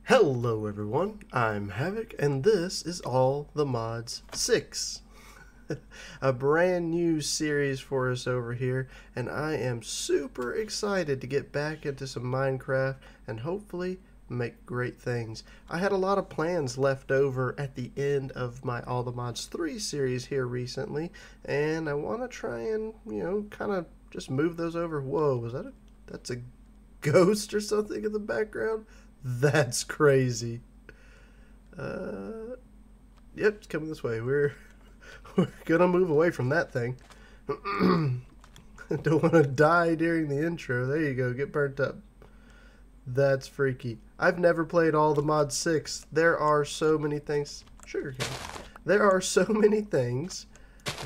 Hello everyone, I'm Havoc, and this is All the Mods 6. A brand new series for us over here, and I am super excited to get back into some Minecraft and hopefully make great things. I had a lot of plans left over at the end of my All the Mods 3 series here recently, and I want to try and, kind of just move those over. Whoa, that's a ghost or something in the background? That's crazy. Yep, it's coming this way. We're gonna move away from that thing. Don't want to die during the intro. There you go. Get burnt up. That's freaky. I've never played All the Mods 6. There are so many things. Sugarcane. There are so many things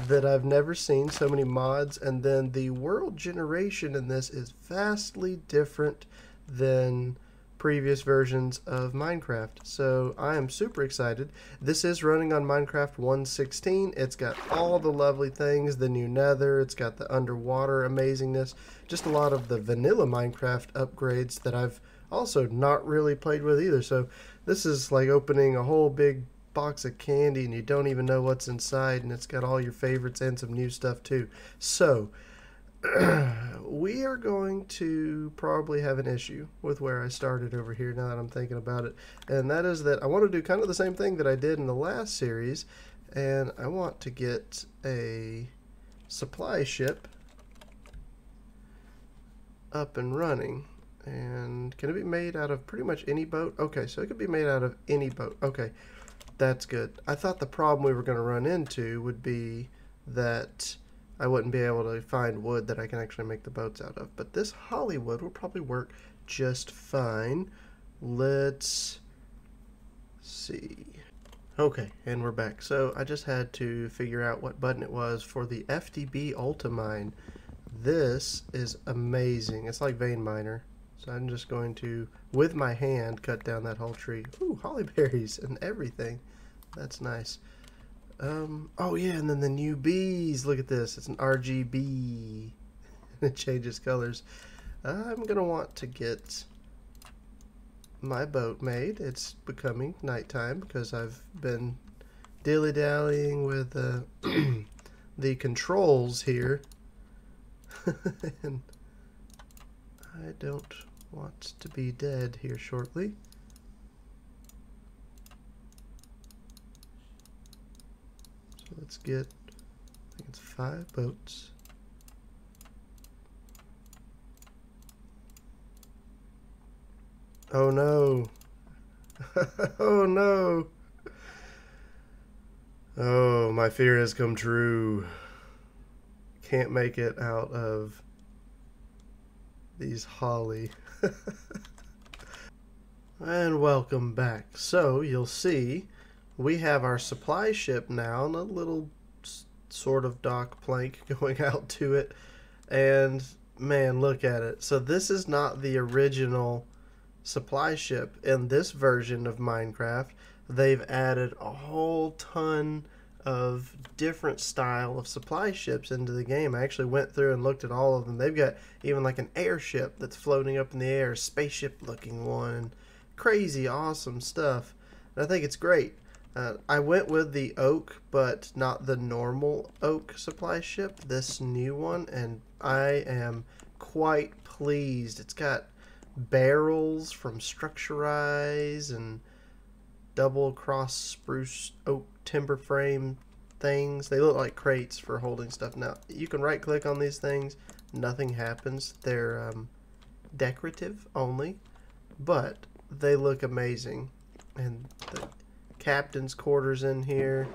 that I've never seen. So many mods, and then the world generation in this is vastly different than previous versions of Minecraft. So I am super excited. This is running on Minecraft 1.16. It's got all the lovely things, the new nether, it's got the underwater amazingness, just a lot of the vanilla Minecraft upgrades that I've also not really played with either. So this is like opening a whole big box of candy and you don't even know what's inside, and it's got all your favorites and some new stuff too. So we are going to probably have an issue with where I started over here now that I'm thinking about it, and that is that I want to do kind of the same thing that I did in the last series, and I want to get a supply ship up and running. And can it be made out of pretty much any boat? Okay, so it could be made out of any boat. Okay, that's good. I thought the problem we were going to run into would be that I wouldn't be able to find wood that I can actually make the boats out of. But this Hollywood will probably work just fine. Let's see. Okay, and we're back. So I just had to figure out what button it was for the FTB Ultimine. This is amazing. It's like Vein Miner. So I'm just going to, with my hand, cut down that whole tree. Ooh, holly berries and everything. That's nice. Oh yeah, and then the new bees. Look at this. It's an RGB. It changes colors. I'm going to want to get my boat made. It's becoming nighttime because I've been dilly-dallying with the controls here. And I don't want to be dead here shortly. So let's get, I think it's 5 boats. Oh no. Oh no. Oh, my fear has come true. Can't make it out of these holly. And welcome back. So you'll see we have our supply ship now and a little sort of dock plank going out to it, and man, look at it. So this is not the original supply ship. In this version of Minecraft, they've added a whole ton of different style of supply ships into the game. I actually went through and looked at all of them. They've got even like an airship that's floating up in the air, a spaceship looking one, crazy awesome stuff. And I think it's great. I went with the oak, but not the normal oak supply ship, this new one, and I am quite pleased. It's got barrels from Structurize and double cross spruce oak timber frame things. They look like crates for holding stuff. Now you can right click on these things, nothing happens. They're decorative only, but they look amazing. And the captain's quarters in here.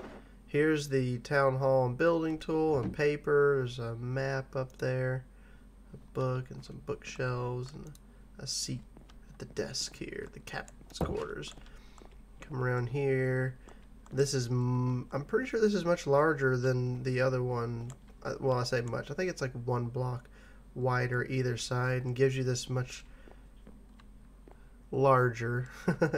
Here's the town hall and building tool and paper. There's a map up there, a book and some bookshelves, and a seat at the desk here, the captain's quarters. Come around here. This is, I'm pretty sure this is much larger than the other one. Well, I say much. I think it's like 1 block wider either side and gives you this much larger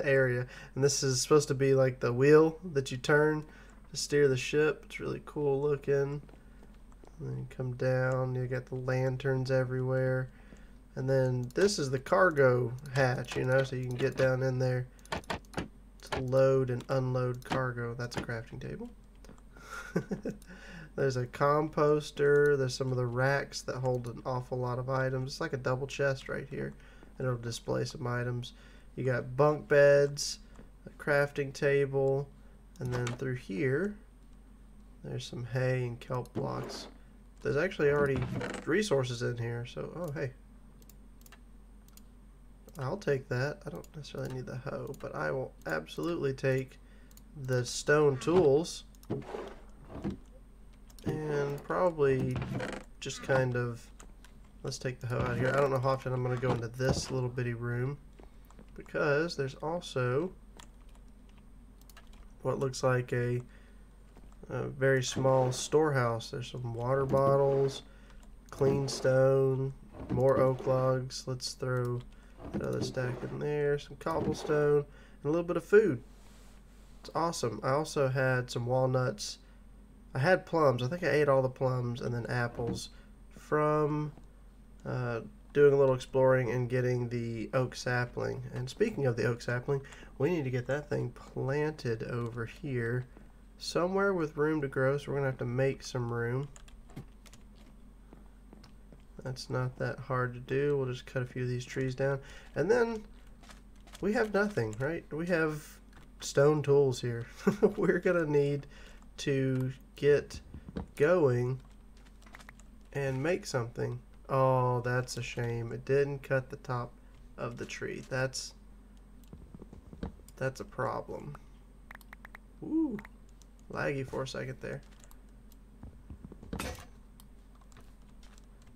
area. And this is supposed to be like the wheel that you turn to steer the ship. It's really cool looking. And then you come down, you got the lanterns everywhere. And then this is the cargo hatch, so you can get down in there load and unload cargo. That's a crafting table. There's a composter. There's some of the racks that hold an awful lot of items. It's like a double chest right here, and it'll display some items. You got bunk beds, a crafting table, and then through here there's some hay and kelp blocks. There's actually already resources in here, so oh hey, I'll take that. I don't necessarily need the hoe, but I will absolutely take the stone tools and probably just kind of, let's take the hoe out of here. I don't know how often I'm going to go into this little bitty room, because there's also what looks like a very small storehouse. There's some water bottles, clean stone, more oak logs. Let's throw another stack in there, some cobblestone, and a little bit of food. It's awesome. I also had some walnuts. I had plums. I think I ate all the plums, and then apples from doing a little exploring and getting the oak sapling. And speaking of the oak sapling, we need to get that thing planted over here somewhere with room to grow, so we're going to have to make some room. That's not that hard to do. We'll just cut a few of these trees down. And then we have nothing, right? We have stone tools here. We're going to need to get going and make something. Oh, that's a shame. It didn't cut the top of the tree. That's a problem. Ooh, laggy for a second there.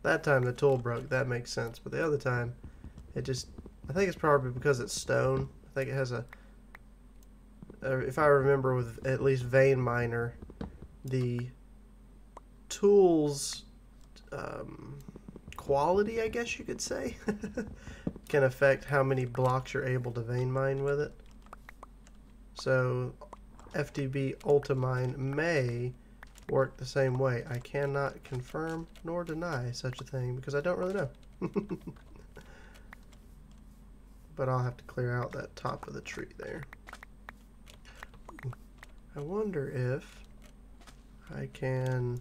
That time the tool broke. That makes sense. But the other time, it just, I think it's probably because it's stone. I think it has a, if I remember with at least Vein Miner, the tools quality, I guess you could say, can affect how many blocks you're able to vein mine with it. So FTB Ultimine may work the same way. I cannot confirm nor deny such a thing because I don't really know. But I'll have to clear out that top of the tree there. I wonder if I can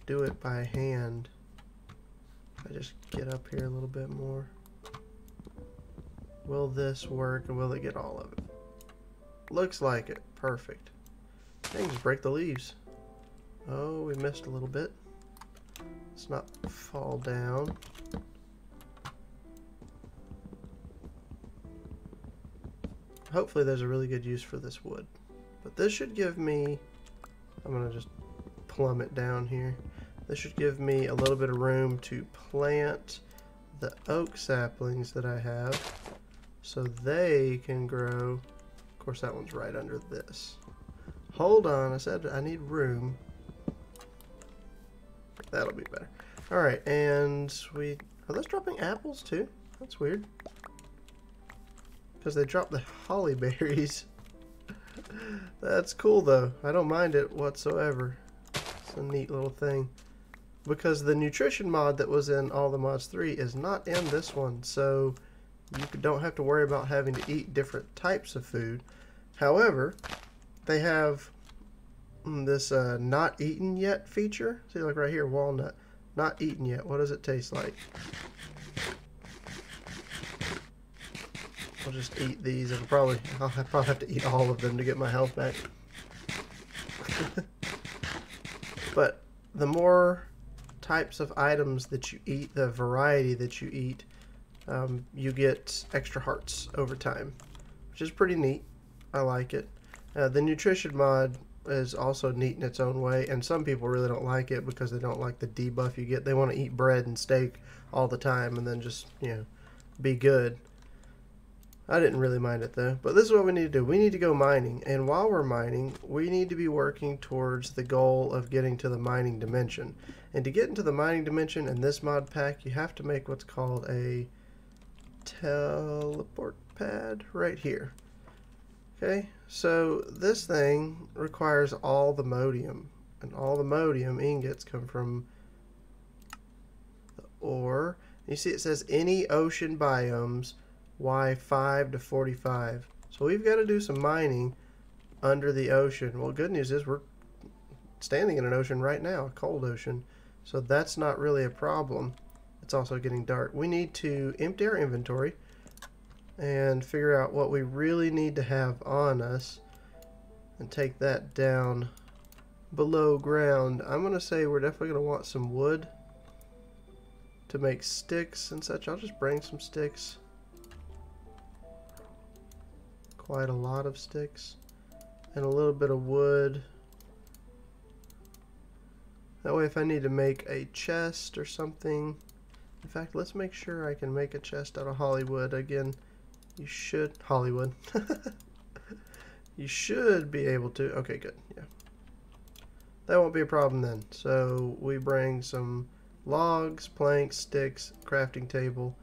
do it by hand. If I just get up here a little bit more. Will this work, and will it get all of it? Looks like it. Perfect. Dang, just break the leaves. Oh, we missed a little bit. Let's not fall down. Hopefully there's a really good use for this wood. But this should give me, I'm going to just plumb it down here. This should give me a little bit of room to plant the oak saplings that I have so they can grow. Of course, that one's right under this. Hold on, I said I need room. That'll be better. Alright, and are those dropping apples too? That's weird. Because they dropped the holly berries. That's cool though. I don't mind it whatsoever. It's a neat little thing. Because the nutrition mod that was in All the Mods 3 is not in this one, so you don't have to worry about having to eat different types of food. However, they have this not eaten yet feature. See, like right here, walnut. Not eaten yet. What does it taste like? I'll just eat these. I'll probably have to eat all of them to get my health back. But the more types of items that you eat, the variety that you eat, you get extra hearts over time, which is pretty neat. I like it. The nutrition mod is also neat in its own way, and some people really don't like it because they don't like the debuff you get. They want to eat bread and steak all the time and then just, you know, be good. I didn't really mind it though. But this is what we need to do. We need to go mining, and while we're mining, we need to be working towards the goal of getting to the mining dimension. And to get into the mining dimension in this mod pack, you have to make what's called a teleport pad right here. Okay, so this thing requires all the modium, and all the modium ingots come from the ore. You see it says any ocean biomes Y5 to 45. So we've got to do some mining under the ocean. Well, good news is we're standing in an ocean right now, a cold ocean. So that's not really a problem. It's also getting dark. We need to empty our inventory and figure out what we really need to have on us and take that down below ground. I'm going to say we're definitely going to want some wood to make sticks and such. I'll just bring some sticks. Quite a lot of sticks. And a little bit of wood. That way if I need to make a chest or something. In fact, let's make sure I can make a chest out of Hollywood. Again, you should... Hollywood. You should be able to... Okay, good. Yeah. That won't be a problem then. So we bring some logs, planks, sticks, crafting table,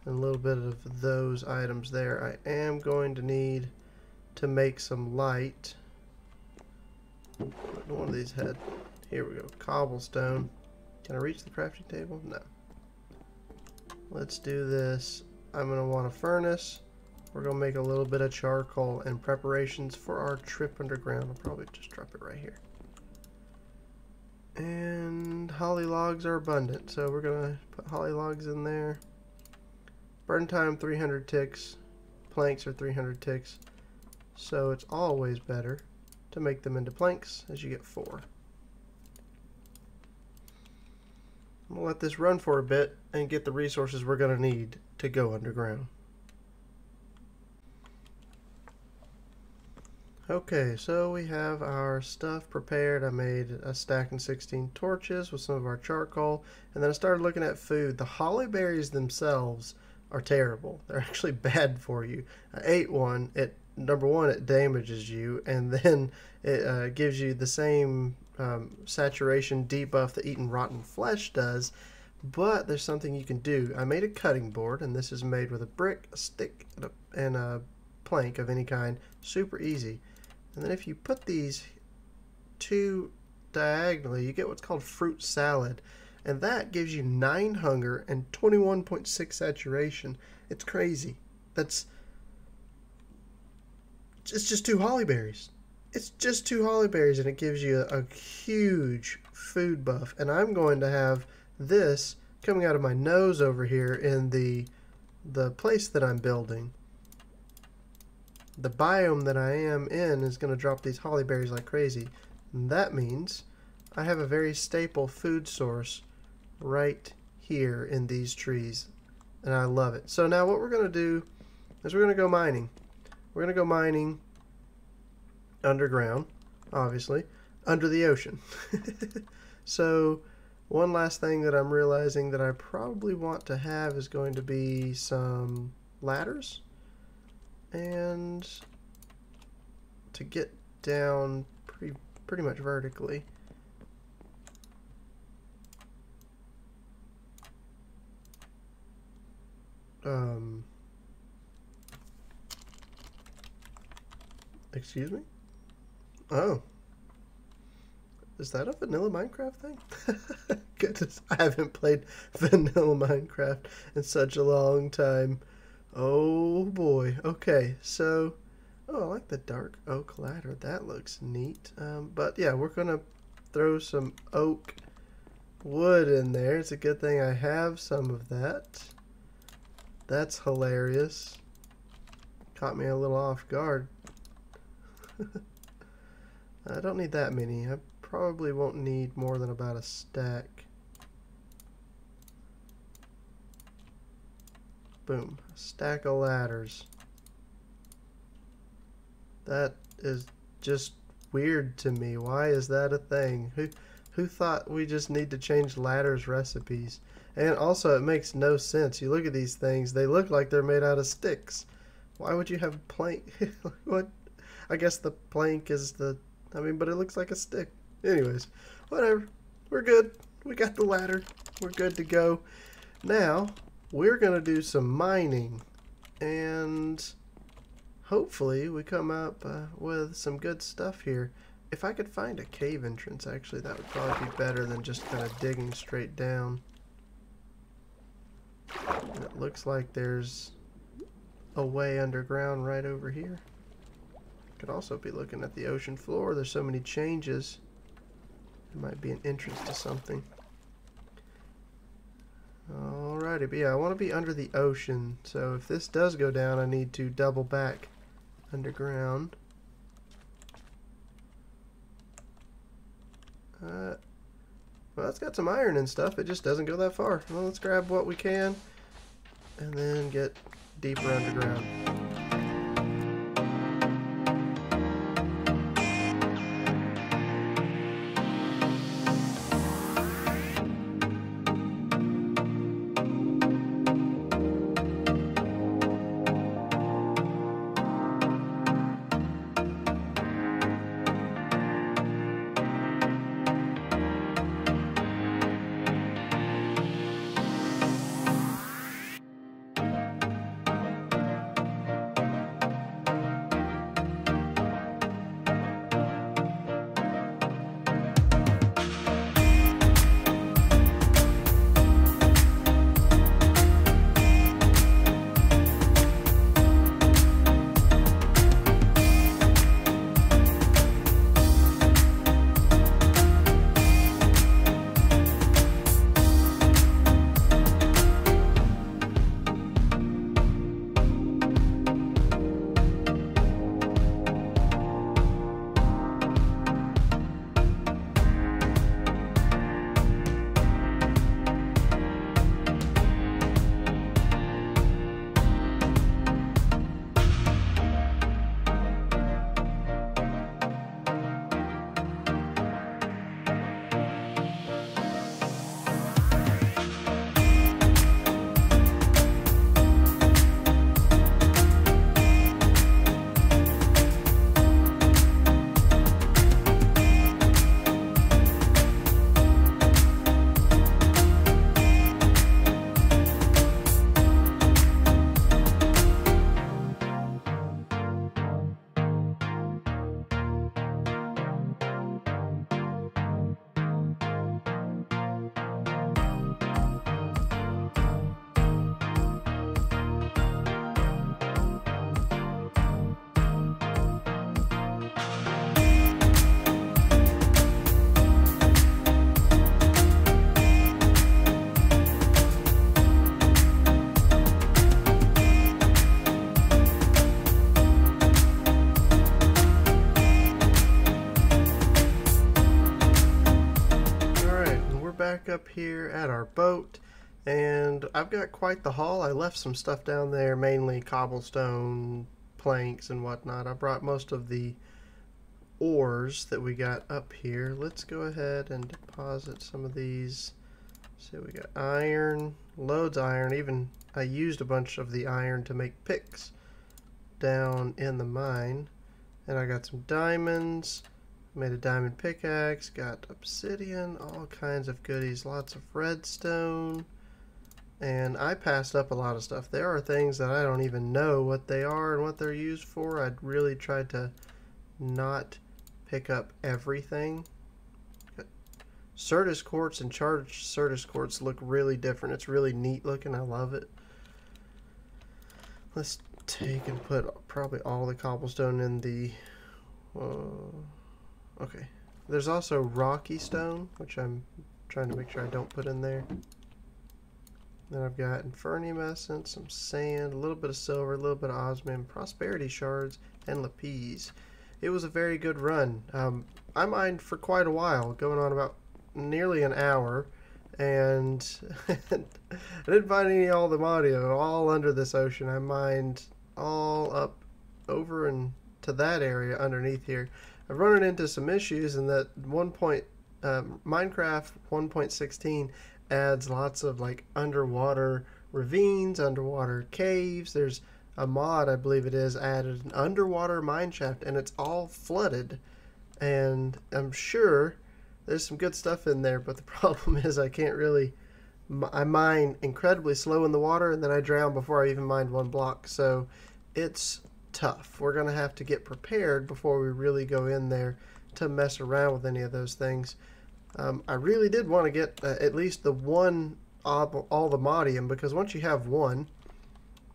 and a little bit of those items there. I am going to need to make some light. One of these had... Here we go. Cobblestone. Can I reach the crafting table? No. Let's do this. I'm going to want a furnace. We're going to make a little bit of charcoal and preparations for our trip underground. I'll probably just drop it right here. And holly logs are abundant, so we're going to put holly logs in there. Burn time 300 ticks. Planks are 300 ticks. So it's always better to make them into planks as you get 4. I'm going to let this run for a bit and get the resources we're going to need to go underground. Okay, so we have our stuff prepared. I made a stack and 16 torches with some of our charcoal, and then I started looking at food. The holly berries themselves are terrible. They're actually bad for you. I ate one. Number one, it damages you, and then it gives you the same saturation debuff that eating rotten flesh does. But there's something you can do. I made a cutting board, and this is made with a brick, a stick, and a plank of any kind. Super easy. And then if you put these 2 diagonally, you get what's called fruit salad. And that gives you 9 hunger and 21.6 saturation. It's crazy. It's just 2 holly berries. It's just 2 holly berries, and it gives you a huge food buff. And I'm going to have this coming out of my nose over here in the place that I'm building. The biome that I am in is going to drop these holly berries like crazy. And that means I have a very staple food source right here in these trees. And I love it. So now what we're going to do is we're going to go mining. We're going to go mining underground, obviously, under the ocean. So one last thing that I'm realizing that I probably want to have is going to be some ladders. And to get down pretty much vertically. Excuse me? Oh. Is that a vanilla Minecraft thing? Goodness, I haven't played vanilla Minecraft in such a long time. Oh boy. Okay, so oh, I like the dark oak ladder. That looks neat. But yeah, we're gonna throw some oak wood in there. It's a good thing I have some of that. That's hilarious. Caught me a little off guard. I don't need that many. I probably won't need more than about a stack. Boom. A stack of ladders. That is just weird to me. Why is that a thing? Who thought we just need to change ladders recipes? And also, it makes no sense. You look at these things, they look like they're made out of sticks. Why would you have a plank? What? I guess the plank is the... I mean, but it looks like a stick. Anyways, whatever. We're good. We got the ladder. We're good to go. Now, we're going to do some mining. And hopefully we come up with some good stuff here. If I could find a cave entrance, actually, that would probably be better than just kind of digging straight down. And it looks like there's a way underground right over here. Could also be looking at the ocean floor. There's so many changes. It might be an entrance to something. Alrighty, but yeah, I want to be under the ocean. So if this does go down, I need to double back underground. Well, it's got some iron and stuff. It just doesn't go that far. Well, let's grab what we can and then get deeper underground. Up here at our boat, and I've got quite the haul. I left some stuff down there, mainly cobblestone, planks and whatnot. I brought most of the ores that we got up here. Let's go ahead and deposit some of these. So we got iron, loads of iron. Even I used a bunch of the iron to make picks down in the mine. And I got some diamonds. Made a diamond pickaxe, got obsidian, all kinds of goodies, lots of redstone, and I passed up a lot of stuff. There are things that I don't even know what they are and what they're used for. I'd really tried to not pick up everything. Certus quartz and charged Certus quartz look really different. It's really neat looking. I love it. Let's take and put probably all the cobblestone in the... Okay, there's also rocky stone, which I'm trying to make sure I don't put in there. Then I've got infernium essence, some sand, a little bit of silver, a little bit of osmium, prosperity shards, and lapis. It was a very good run. I mined for quite a while, going on about nearly an hour, and I didn't find any Aldemadio all under this ocean. I mined all up over and to that area underneath here. I've run into some issues in that Minecraft 1.16 adds lots of like underwater ravines, underwater caves. There's a mod, I believe it is, added an underwater mine shaft, and it's all flooded. And I'm sure there's some good stuff in there, but the problem is I can't really... I mine incredibly slow in the water, and then I drown before I even mine one block. So it's tough. We're going to have to get prepared before we really go in there to mess around with any of those things. I really did want to get at least the one Aldemadium, because once you have one,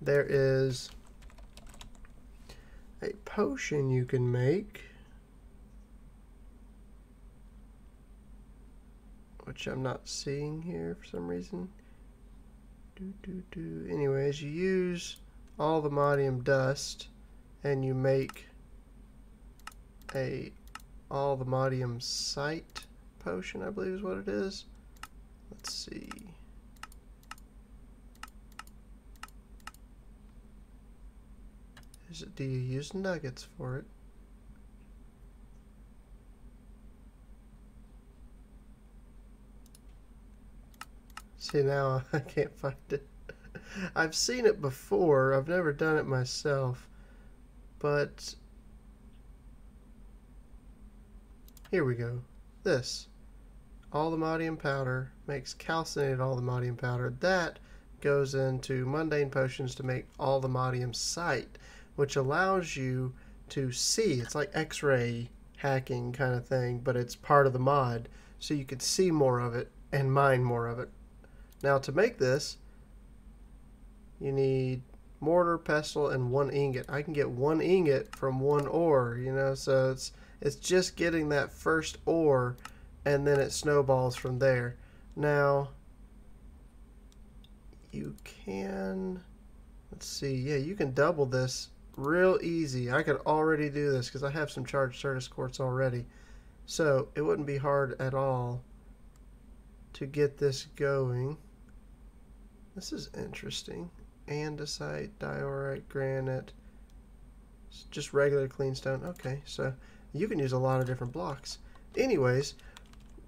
there is a potion you can make, which I'm not seeing here for some reason. Anyways, you use all the modium dust and you make a all the modium sight potion, I believe is what it is. Let's see. Do you use nuggets for it? See, now I can't find it. I've seen it before. I've never done it myself. But here we go. This. All the modium powder makes calcinated all the modium powder. That goes into mundane potions to make all the modium sight, which allows you to see. It's like X-ray hacking kind of thing, but it's part of the mod, so you could see more of it and mine more of it. Now to make this, you need mortar, pestle, and 1 ingot. I can get 1 ingot from 1 ore, you know, so it's just getting that first ore, and then it snowballs from there. Now, you can, let's see, yeah, you can double this real easy. I could already do this because I have some charged Certus quartz already. So it wouldn't be hard at all to get this going. This is interesting. Andesite, diorite, granite, it's just regular clean stone. Okay, so you can use a lot of different blocks. Anyways,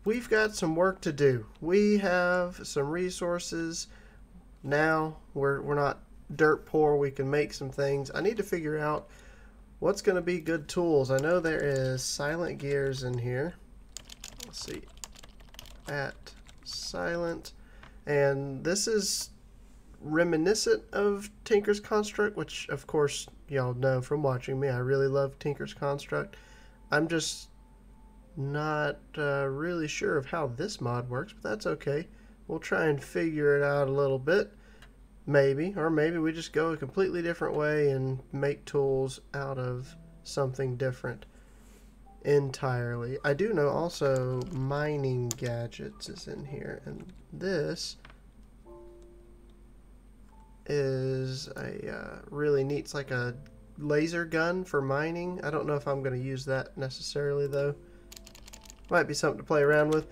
we've got some work to do. We have some resources. Now we're not dirt poor. We can make some things. I need to figure out what's going to be good tools. I know there is silent gears in here. Let's see. At silent. And this is reminiscent of Tinker's Construct, which of course y'all know from watching me. I really love Tinker's Construct. I'm just not really sure of how this mod works, but that's okay. We'll try and figure it out a little bit. Maybe, or maybe we just go a completely different way and make tools out of something different entirely. I do know also mining gadgets is in here, and this is a really neat, it's like a laser gun for mining. I don't know if I'm going to use that necessarily though. Might be something to play around with.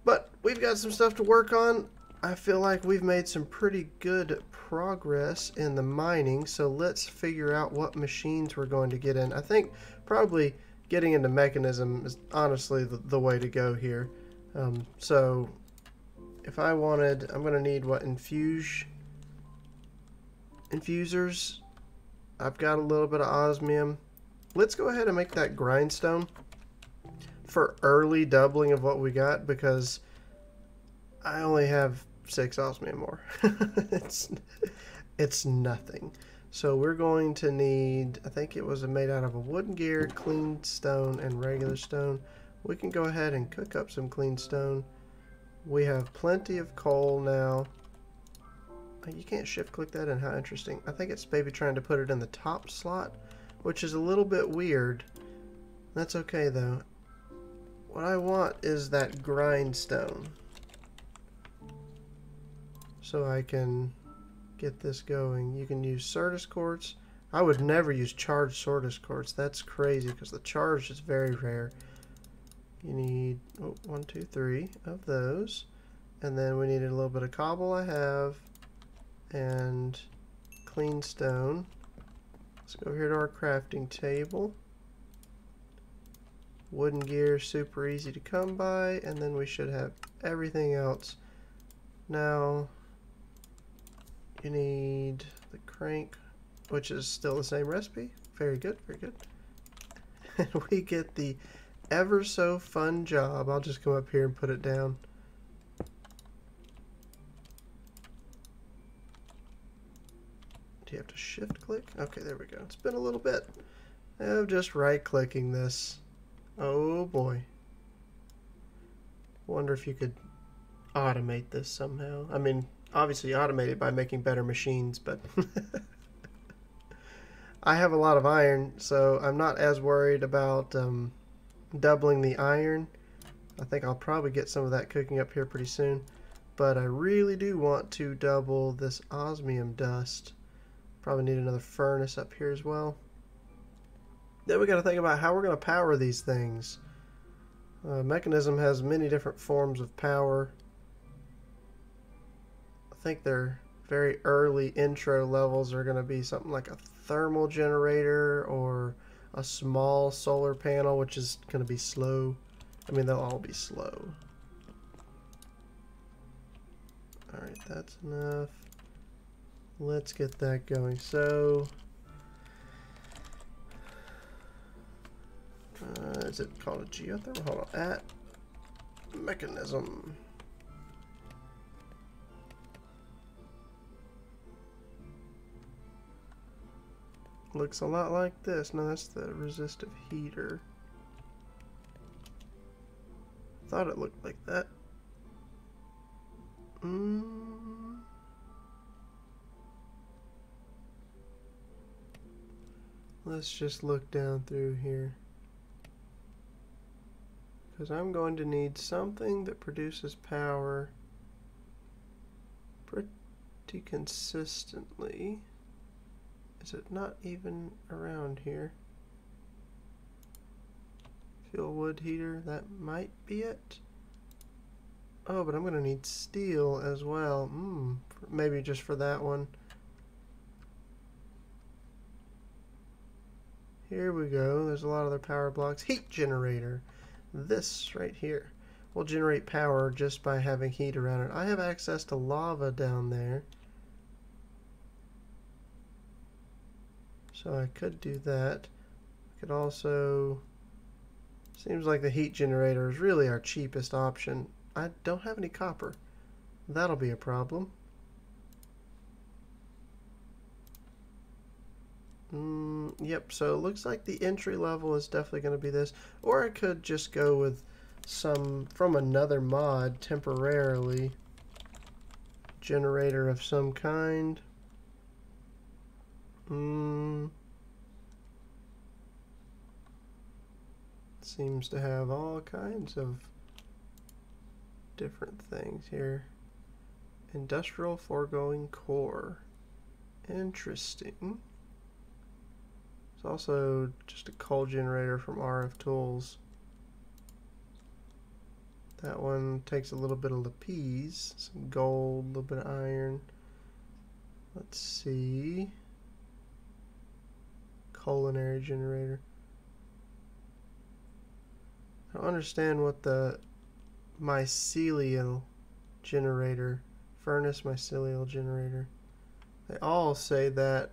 But we've got some stuff to work on. I feel like we've made some pretty good progress in the mining, so let's figure out what machines we're going to get in. I think probably getting into mechanism is honestly the way to go here. So if I wanted, I'm going to need what, infusers. I've got a little bit of osmium. Let's go ahead and make that grindstone for early doubling of what we got, because I only have 6 osmium ore. it's nothing. So we're going to need, I think it was made out of a wooden gear, clean stone, and regular stone. We can go ahead and cook up some clean stone. We have plenty of coal now. You can't shift click that in, how interesting. I think it's maybe trying to put it in the top slot, which is a little bit weird. That's okay though. What I want is that grindstone, so I can get this going. You can use Certus quartz. I would never use charged Certus quartz. That's crazy because the charged is very rare. You need 1, 2, 3 of those, and then we needed a little bit of cobble. I have, and clean stone. Let's go here to our crafting table. Wooden gear, super easy to come by, and then we should have everything else. Now you need the crank, which is still the same recipe. Very good, very good. And we get the ever so fun job. I'll just come up here and put it down. Do you have to shift click? Okay, there we go. It's been a little bit of just right clicking this. Oh boy. Wonder if you could automate this somehow. I mean, obviously automate it by making better machines, but I have a lot of iron, so I'm not as worried about doubling the iron. I think I'll probably get some of that cooking up here pretty soon. But I really do want to double this osmium dust. Probably need another furnace up here as well. Then we got to think about how we're going to power these things. Mekanism has many different forms of power. I think their very early intro levels are going to be something like a thermal generator or a small solar panel, which is going to be slow. I mean, they'll all be slow. Alright, that's enough. Let's get that going. So, is it called a geothermal? Hold on. At Mekanism. Looks a lot like this. No, that's the resistive heater. Thought it looked like that. Let's just look down through here. Because I'm going to need something that produces power pretty consistently. Is it not even around here? Fuel wood heater, that might be it. Oh, but I'm going to need steel as well. Maybe just for that one. Here we go. There's a lot of other power blocks. Heat generator. This right here will generate power just by having heat around it. I have access to lava down there, so I could do that. I could also... Seems like the heat generator is really our cheapest option. I don't have any copper. That'll be a problem. Yep, so it looks like the entry level is definitely going to be this. Or I could just go with some from another mod temporarily. Generator of some kind. Seems to have all kinds of different things here. Industrial foregoing core. Interesting. It's also just a coal generator from RF Tools. That one takes a little bit of lapis, some gold, a little bit of iron. Let's see. Culinary generator. I don't understand what the mycelial generator, furnace mycelial generator. They all say that.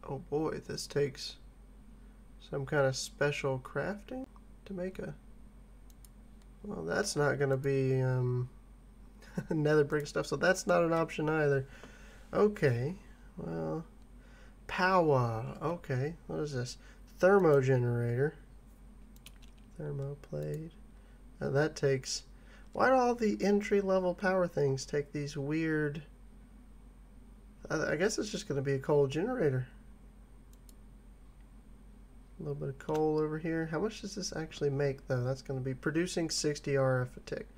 Oh boy, this takes some kind of special crafting to make a... Well, that's not going to be nether brick stuff, so that's not an option either. Okay, well, power. Okay, what is this? Thermo generator. Thermoplate. Now that takes... Why do all the entry-level power things take these weird... I guess it's just going to be a coal generator. A little bit of coal over here. How much does this actually make, though? That's going to be producing 60 RF a tick.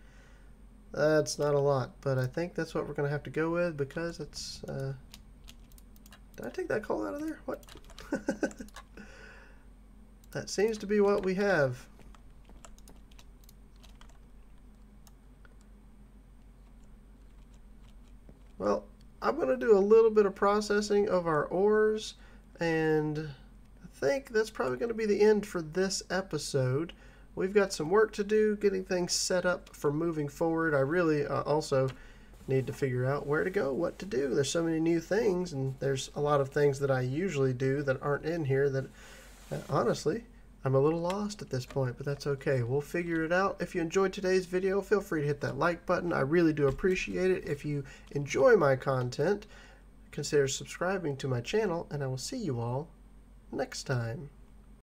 That's not a lot, but I think that's what we're going to have to go with because it's... Did I take that coal out of there? What? That seems to be what we have. Well, I'm going to do a little bit of processing of our ores, and I think that's probably going to be the end for this episode. We've got some work to do getting things set up for moving forward. I really also need to figure out where to go, what to do. There's so many new things, and there's a lot of things that I usually do that aren't in here that honestly, I'm a little lost at this point, but that's okay. We'll figure it out. If you enjoyed today's video, feel free to hit that like button. I really do appreciate it. If you enjoy my content, consider subscribing to my channel, and I will see you all next time.